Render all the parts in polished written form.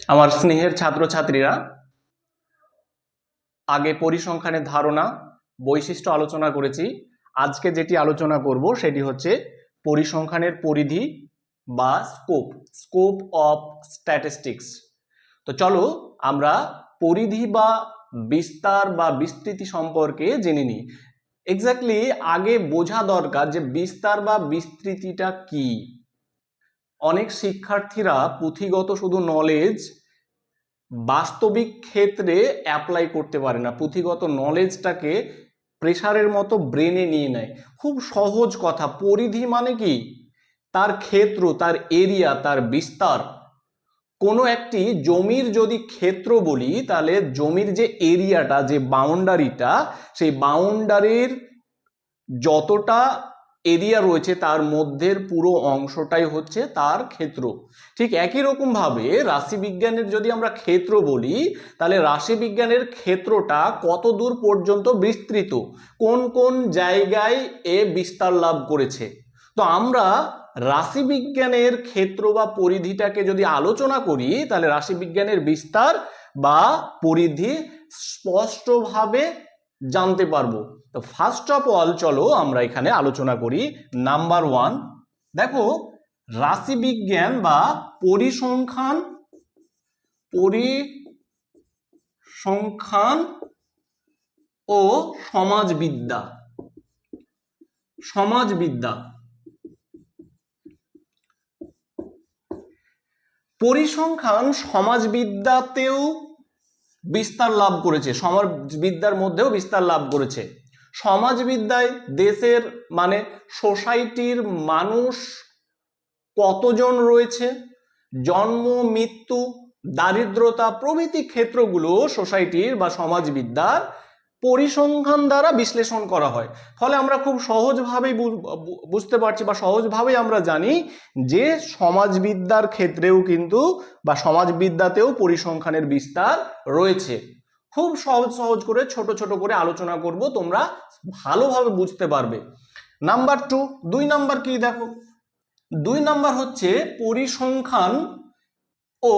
আমার স্নেহের ছাত্রছাত্রীরা, আগে পরিসংখ্যানের ধারণা বৈশিষ্ট্য আলোচনা করেছি। আজকে যেটি আলোচনা করব সেটি হচ্ছে পরিসংখ্যানের পরিধি বা স্কোপ, স্কোপ অফ স্ট্যাটিস্টিক্স। তো চলো আমরা পরিধি বা বিস্তার বা বিস্তৃতি সম্পর্কে জেনে নিই। এক্স্যাক্টলি আগে বোঝা দরকার যে বিস্তার বা বিস্তৃতিটা কি। অনেক শিক্ষার্থীরা পুঁথিগত শুধু নলেজ বাস্তবিক ক্ষেত্রে অ্যাপ্লাই করতে পারে না, পুঁথিগত নলেজটাকে প্রেসারের মতো ব্রেনে নিয়ে নেয়। খুব সহজ কথা, পরিধি মানে কি? তার ক্ষেত্র, তার এরিয়া, তার বিস্তার। কোনো একটি জমির যদি ক্ষেত্র বলি, তাহলে জমির যে এরিয়াটা, যে বাউন্ডারিটা, সেই বাউন্ডারির যতটা এরিয়া রয়েছে তার মধ্যের পুরো অংশটাই হচ্ছে তার ক্ষেত্র। ঠিক একই রকম ভাবে রাশিবিজ্ঞানের যদি আমরা ক্ষেত্র বলি, তাহলে রাশিবিজ্ঞানের ক্ষেত্রটা কত দূর পর্যন্ত বিস্তৃত, কোন কোন জায়গায় এ বিস্তার লাভ করেছে। তো আমরা রাশিবিজ্ঞানের ক্ষেত্র বা পরিধিটাকে যদি আলোচনা করি, তাহলে রাশিবিজ্ঞানের বিস্তার বা পরিধি স্পষ্টভাবে জানতে পারবো। তো ফার্স্ট অফ অল চলো আমরা এখানে আলোচনা করি। নাম্বার 1, দেখো রাশিবিজ্ঞান বা পরিসংখ্যান ও সমাজবিদ্যা। পরিসংখ্যান সমাজবিদ্যাতেও বিস্তার লাভ করেছে, সমাজবিদ্যার মধ্যেও বিস্তার লাভ করেছে। সমাজবিদ্যায় দেশের মানে সোসাইটির মানুষ কতজন রয়েছে, জন্ম, মৃত্যু, দারিদ্রতা প্রভৃতি ক্ষেত্রগুলো সোসাইটির বা সমাজবিদ্যার পরিসংখ্যান দ্বারা বিশ্লেষণ করা হয়। ফলে আমরা খুব সহজভাবেই বুঝতে পারছি বা সহজভাবেই আমরা জানি যে সমাজবিদ্যার ক্ষেত্রেও কিন্তু বা সমাজবিদ্যাতেও পরিসংখ্যানের বিস্তার রয়েছে। খুব সহজ সহজ করে ছোট ছোট করে আলোচনা করব, তোমরা ভালোভাবে বুঝতে পারবে। নাম্বার 2, 2 নাম্বার কি দেখো, 2 নাম্বার হচ্ছে পরিসংখ্যান ও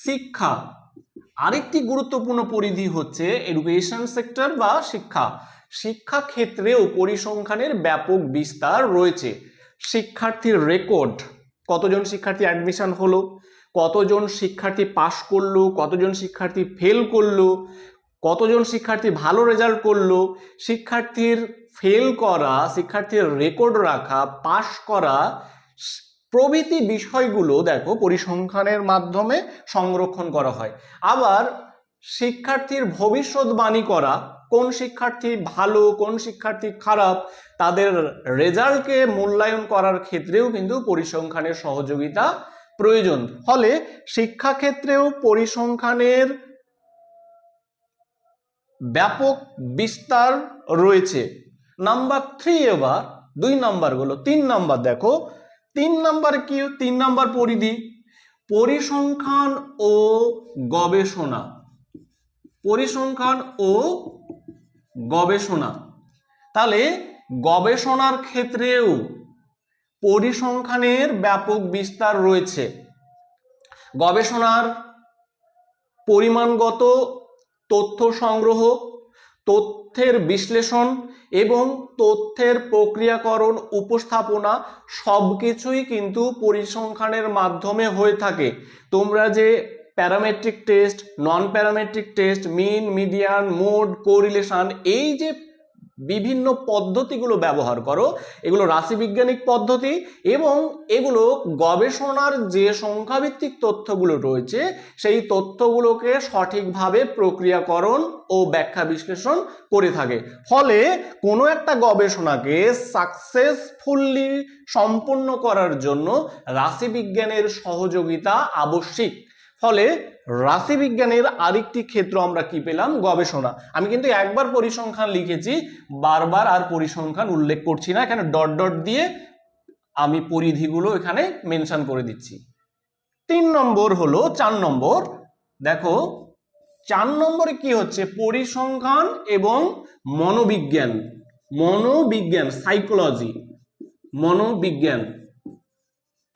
শিক্ষা। আরেকটি গুরুত্বপূর্ণ পরিধি হচ্ছে এডুকেশন সেক্টর বা শিক্ষা। শিক্ষা ক্ষেত্রেও পরিসংখ্যানের ব্যাপক বিস্তার রয়েছে। শিক্ষার্থীর রেকর্ড, কতজন শিক্ষার্থী অ্যাডমিশন হলো, কতজন শিক্ষার্থী পাস করলো, কতজন শিক্ষার্থী ফেল করলো, কতজন শিক্ষার্থী ভালো রেজাল্ট করলো, শিক্ষার্থীর ফেল করা, শিক্ষার্থীর রেকর্ড রাখা, পাস করা প্রভৃতি বিষয়গুলো দেখো পরিসংখ্যানের মাধ্যমে সংরক্ষণ করা হয়। আবার শিক্ষার্থীর ভবিষ্যৎবাণী করা, কোন শিক্ষার্থী ভালো, কোন শিক্ষার্থী খারাপ, তাদের রেজাল্টকে মূল্যায়ন করার ক্ষেত্রেও কিন্তু পরিসংখ্যানের সহযোগিতা প্রয়োজন। ফলে শিক্ষাক্ষেত্রেও পরিসংখ্যানের ব্যাপক বিস্তার রয়েছে। নাম্বার 3, এবার 2 নাম্বার গুলো, 3 নাম্বার দেখো, 3 নাম্বার কি, 3 নাম্বার পরিধি পরিসংখ্যান ও গবেষণা। পরিসংখ্যান ও গবেষণা, তাহলে গবেষণার ক্ষেত্রেও পরিসংখ্যানের ব্যাপক বিস্তার রয়েছে। গবেষণার পরিমাণগত তথ্য সংগ্রহ, তথ্যের বিশ্লেষণ এবং তথ্যের প্রক্রিয়াকরণ, উপস্থাপনা সবকিছুই কিন্তু পরিসংখ্যানের মাধ্যমে হয়ে থাকে। তোমরা যে parametric test, non parametric test, মিন, মিডিয়ান, মোড, কোরিলেশন, এই যে বিভিন্ন পদ্ধতিগুলো ব্যবহার করো, এগুলো রাশিবিজ্ঞানিক পদ্ধতি এবং এগুলো গবেষণার যে সংখ্যাভিত্তিক তথ্যগুলো রয়েছে সেই তথ্যগুলোকে সঠিকভাবে প্রক্রিয়াকরণ ও ব্যাখ্যা বিশ্লেষণ করে থাকে। ফলে কোনো একটা গবেষণাকে সাকসেসফুলি সম্পন্ন করার জন্য রাশিবিজ্ঞানের সহযোগিতা আবশ্যিক। ফলে রাশিবিজ্ঞানের আরেকটি ক্ষেত্র আমরা কি পেলাম, গবেষণা। আমি কিন্তু একবার পরিসংখ্যান লিখেছি, বারবার আর পরিসংখ্যান উল্লেখ করছি না, এখানে ডট ডট দিয়ে আমি পরিধিগুলো এখানে মেনশন করে দিচ্ছি। 3 নম্বর হলো 4 নম্বর, দেখো 4 নম্বরে কি হচ্ছে, পরিসংখ্যান এবং মনোবিজ্ঞান, সাইকোলজি, মনোবিজ্ঞান।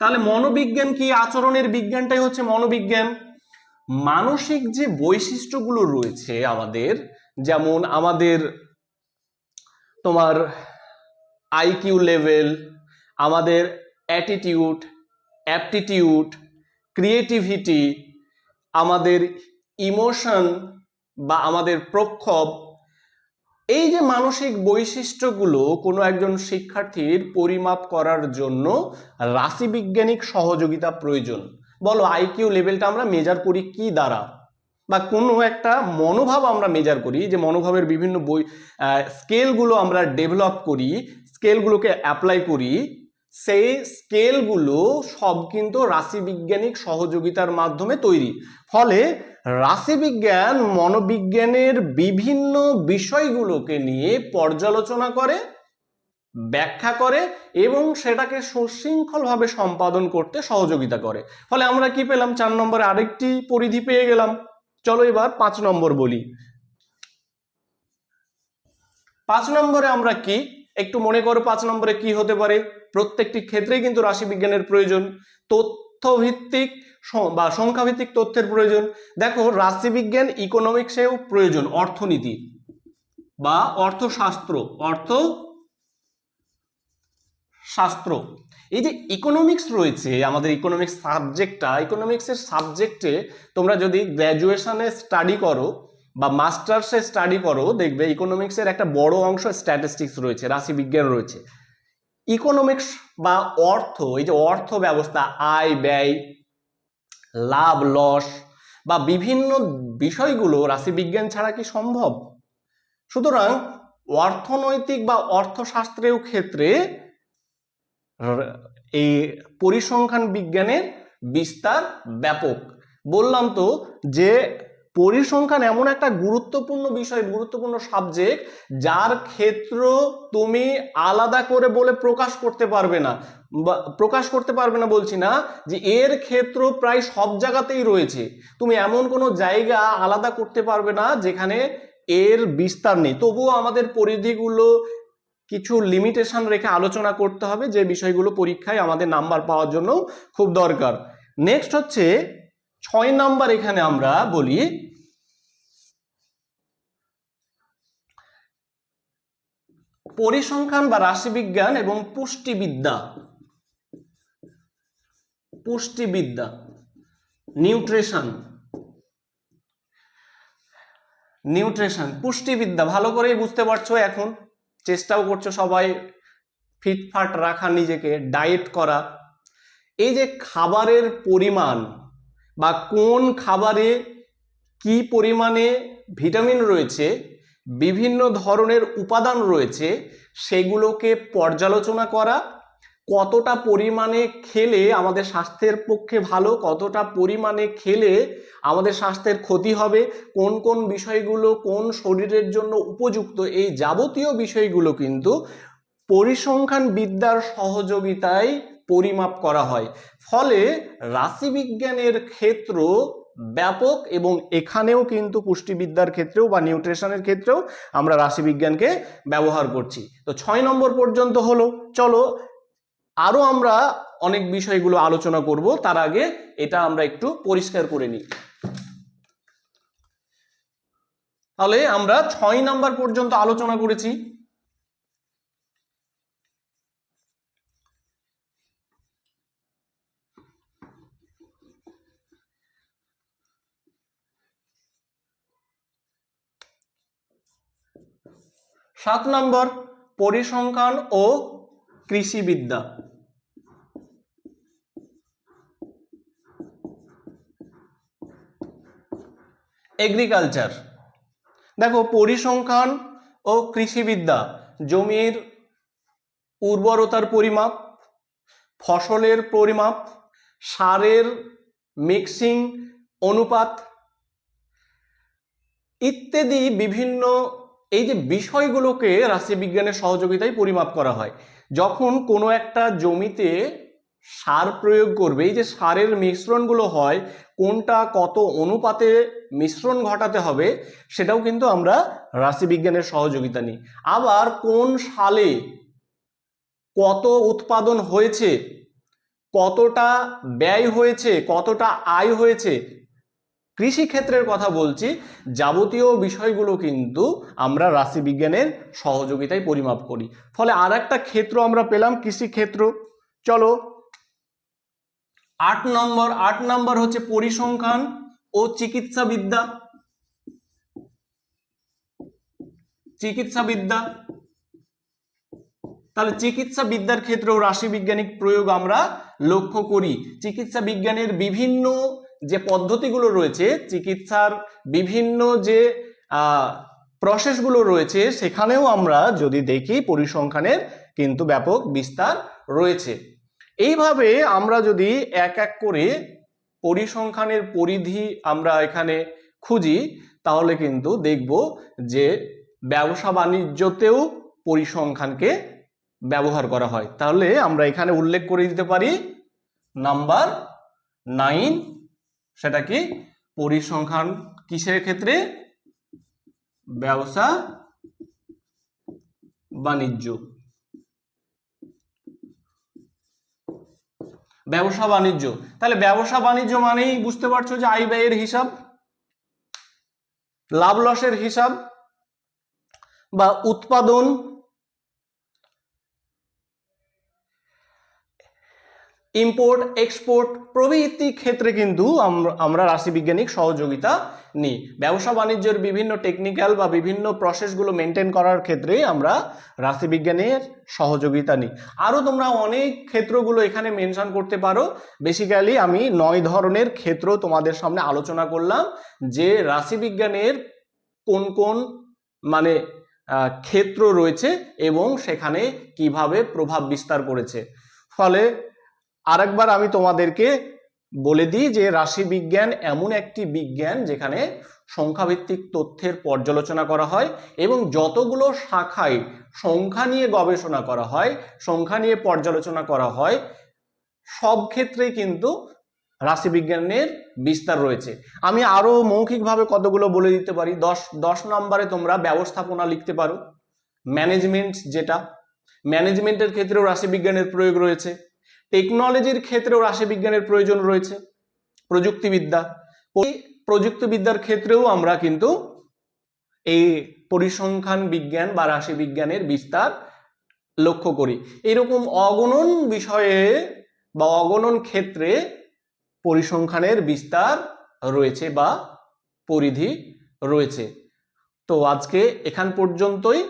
তাহলে মনোবিজ্ঞান কি? আচরণের বিজ্ঞানটাই হচ্ছে মনোবিজ্ঞান। মানসিক যে বৈশিষ্ট্যগুলো রয়েছে আমাদের, যেমন আমাদের তোমার আইকিউ লেভেল, আমাদের অ্যাটিটিউড, অ্যাপটিটিউড, ক্রিয়েটিভিটি, আমাদের ইমোশন বা আমাদের প্রক্ষোভ, এই যে মানসিক বৈশিষ্ট্যগুলো কোনো একজন শিক্ষার্থীর পরিমাপ করার জন্য রাশিবিজ্ঞানিক সহযোগিতা প্রয়োজন। বলো আইকিউ লেভেলটা আমরা মেজার করি কি দ্বারা, বা কোনো একটা মনোভাব আমরা মেজার করি, যে মনোভাবের বিভিন্ন স্কেলগুলো আমরা ডেভেলপ করি, স্কেলগুলোকে অ্যাপ্লাই করি, সেই স্কেলগুলো সব কিন্তু রাশিবিজ্ঞানিক সহযোগিতার মাধ্যমে তৈরি। ফলে রাশিবিজ্ঞান মনোবিজ্ঞানের বিভিন্ন বিষয়গুলোকে নিয়ে পর্যালোচনা করে, ব্যাখ্যা করে এবং সেটাকে সুশৃঙ্খলভাবে সম্পাদন করতে সহযোগিতা করে। ফলে আমরা কি পেলাম? 4 নম্বরে আরেকটি পরিধি পেয়ে গেলাম। চলো এবার 5 নম্বর বলি। 5 নম্বরে আমরা কি একটু মনে করো, 5 নম্বরে কি হতে পারে? প্রত্যেকটি ক্ষেত্রেই কিন্তু রাশিবিজ্ঞানের প্রয়োজন, তথ্যভিত্তিক বা সংখ্যাভিত্তিক তথ্যের প্রয়োজন। দেখো রাশিবিজ্ঞান ইকোনমিক্সেও প্রয়োজন, অর্থনীতি বা অর্থশাস্ত্র, অর্থশাস্ত্র। এই যে ইকোনমিক্স রয়েছে আমাদের, ইকোনমিক্স সাবজেক্টটা, ইকোনমিক্সের সাবজেক্টে তোমরা যদি গ্র্যাজুয়েশনে স্টাডি করো বা মাস্টার্সে স্টাডি করো, দেখবে ইকোনমিক্সের একটা বড় অংশ স্ট্যাটিস্টিক্স রয়েছে, রাশিবিজ্ঞান রয়েছে। ইকোনমিক্স বা অর্থ, এই যে অর্থ ব্যবস্থা, আয় ব্যয়, লাভ লস বা বিভিন্ন বিষয়গুলো রাশিবিজ্ঞান ছাড়া কি সম্ভব? সুতরাং অর্থনৈতিক বা অর্থশাস্ত্রের ক্ষেত্রে এই পরিসংখ্যান বিজ্ঞানের বিস্তার ব্যাপক। বললাম তো যে পরিসংখ্যান এমন একটা গুরুত্বপূর্ণ বিষয়, গুরুত্বপূর্ণ সাবজেক্ট, যার ক্ষেত্র তুমি আলাদা করে বলে প্রকাশ করতে পারবে না। প্রকাশ করতে পারবে না বলছি না, যে এর ক্ষেত্র প্রায় সব জায়গাতেই রয়েছে। তুমি এমন কোনো জায়গা আলাদা করতে পারবে না যেখানে এর বিস্তার নেই। তবুও আমাদের পরিধিগুলো কিছু লিমিটেশন রেখে আলোচনা করতে হবে, যে বিষয়গুলো পরীক্ষায় আমাদের নাম্বার পাওয়ার জন্য খুব দরকার। নেক্সট হচ্ছে 6 নাম্বার। এখানে আমরা বলি পরিসংখ্যান বা রাশিবিজ্ঞান এবং পুষ্টিবিদ্যা, পুষ্টিবিদ্যা, নিউট্রিশন, নিউট্রিশন, পুষ্টিবিদ্যা। ভালো করেই বুঝতে পারছো, এখন চেষ্টাও করছো সবাই ফিটফাট রাখা, নিজেকে ডায়েট করা। এই যে খাবারের পরিমাণ বা কোন খাবারে কি পরিমাণে ভিটামিন রয়েছে, বিভিন্ন ধরনের উপাদান রয়েছে, সেগুলোকে পর্যালোচনা করা, কতটা পরিমাণে খেলে আমাদের স্বাস্থ্যের পক্ষে ভালো, কতটা পরিমাণে খেলে আমাদের স্বাস্থ্যের ক্ষতি হবে, কোন কোন বিষয়গুলো কোন শরীরের জন্য উপযুক্ত, এই যাবতীয় বিষয়গুলো কিন্তু পরিসংখ্যান বিদ্যার সহযোগিতায় পরিমাপ করা হয়। ফলে রাশিবিজ্ঞানের ক্ষেত্র ব্যাপক, এবং এখানেও কিন্তু পুষ্টিবিদ্যার ক্ষেত্রেও বা নিউট্রিশনের ক্ষেত্রেও আমরা রাশিবিজ্ঞানকে ব্যবহার করছি। তো 6 নম্বর পর্যন্ত হলো। চলো আরো আমরা অনেক বিষয়গুলো আলোচনা করব, তার আগে এটা আমরা একটু পরিষ্কার করে নিই। তাহলে আমরা 6 নাম্বার পর্যন্ত আলোচনা করেছি। সাত নম্বর পরিসংখ্যান ও কৃষিবিদ্যা। এগ্রিকালচার। দেখো পরিসংখ্যান ও কৃষিবিদ্যা জমির উর্বরতার পরিমাপ, ফসলের পরিমাপ, সারের মিক্সিং অনুপাত ইত্যাদি বিভিন্ন এই যে বিষয়গুলোকে রাশিবিজ্ঞানের সহযোগিতায় পরিমাপ করা হয়। যখন কোনো একটা জমিতে সার প্রয়োগ করবে, এই যে সারের মিশ্রণগুলো হয়, কোনটা কত অনুপাতে মিশ্রণ ঘটাতে হবে, সেটাও কিন্তু আমরা রাশিবিজ্ঞানের সহযোগিতা নিই। আবার কোন সালে কত উৎপাদন হয়েছে, কতটা ব্যয় হয়েছে, কতটা আয় হয়েছে, কৃষি ক্ষেত্রের কথা বলছি, যাবতীয় বিষয়গুলো কিন্তু আমরা রাশিবিজ্ঞানের সহযোগিতায় পরিমাপ করি। ফলে আর একটা ক্ষেত্র আমরা পেলাম, কৃষি ক্ষেত্র। চলো 8 নম্বর হচ্ছে পরিসংখ্যান ও চিকিৎসাবিদ্যা। তাহলে চিকিৎসা বিদ্যার ক্ষেত্রেও রাশিবিজ্ঞানিক প্রয়োগ আমরা লক্ষ্য করি। চিকিৎসা বিজ্ঞানের বিভিন্ন যে পদ্ধতিগুলো রয়েছে, চিকিৎসার বিভিন্ন যে প্রসেসগুলো রয়েছে, সেখানেও আমরা যদি দেখি পরিসংখ্যানের কিন্তু ব্যাপক বিস্তার রয়েছে। এইভাবে আমরা যদি এক এক করে পরিসংখ্যানের পরিধি আমরা এখানে খুঁজি, তাহলে কিন্তু দেখব যে ব্যবসা বাণিজ্যতেও পরিসংখ্যানকে ব্যবহার করা হয়। তাহলে আমরা এখানে উল্লেখ করে দিতে পারি নাম্বার 9, সেটা কি পরিসংখ্যান কিসের ক্ষেত্রে? ব্যবসা বাণিজ্য। ব্যবসা বাণিজ্য, তাহলে ব্যবসা বাণিজ্য মানেই বুঝতে পারছো যে আয় ব্যয়ের হিসাব, লাভ লসের হিসাব বা উৎপাদন, ইম্পোর্ট এক্সপোর্ট প্রভৃতি ক্ষেত্রে কিন্তু আমরা রাশিবিজ্ঞানিক সহযোগিতা নিই। ব্যবসা বাণিজ্যের বিভিন্ন টেকনিক্যাল বা বিভিন্ন প্রসেসগুলো মেনটেন করার ক্ষেত্রে আমরা রাশিবিজ্ঞানের সহযোগিতা নিই। আরও তোমরা অনেক ক্ষেত্রগুলো এখানে মেনশন করতে পারো। বেসিক্যালি আমি 9 ধরনের ক্ষেত্র তোমাদের সামনে আলোচনা করলাম, যে রাশিবিজ্ঞানের কোন কোন মানে ক্ষেত্র রয়েছে এবং সেখানে কিভাবে প্রভাব বিস্তার করেছে। ফলে আরেকবার আমি তোমাদেরকে বলে দিই যে রাশিবিজ্ঞান এমন একটি বিজ্ঞান যেখানে সংখ্যাভিত্তিক তথ্যের পর্যালোচনা করা হয় এবং যতগুলো শাখায় সংখ্যা নিয়ে গবেষণা করা হয়, সংখ্যা নিয়ে পর্যালোচনা করা হয়, সব ক্ষেত্রেই কিন্তু রাশিবিজ্ঞানের বিস্তার রয়েছে। আমি আরো মৌখিকভাবে কতগুলো বলে দিতে পারি। 10 নম্বরে তোমরা ব্যবস্থাপনা লিখতে পারো, ম্যানেজমেন্ট, যেটা ম্যানেজমেন্টের ক্ষেত্রেও রাশিবিজ্ঞানের প্রয়োগ রয়েছে। টেকনোলজির ক্ষেত্রেও রাশিবিজ্ঞানের প্রয়োজন রয়েছে। প্রযুক্তিবিদ্যা, প্রযুক্তিবিদ্যার ক্ষেত্রেও আমরা কিন্তু এই পরিসংখ্যান বিজ্ঞান বা রাশিবিজ্ঞানের বিস্তার লক্ষ্য করি। এরকম অগণন বিষয়ে বা অগণন ক্ষেত্রে পরিসংখ্যানের বিস্তার রয়েছে বা পরিধি রয়েছে। তো আজকে এখান পর্যন্তই।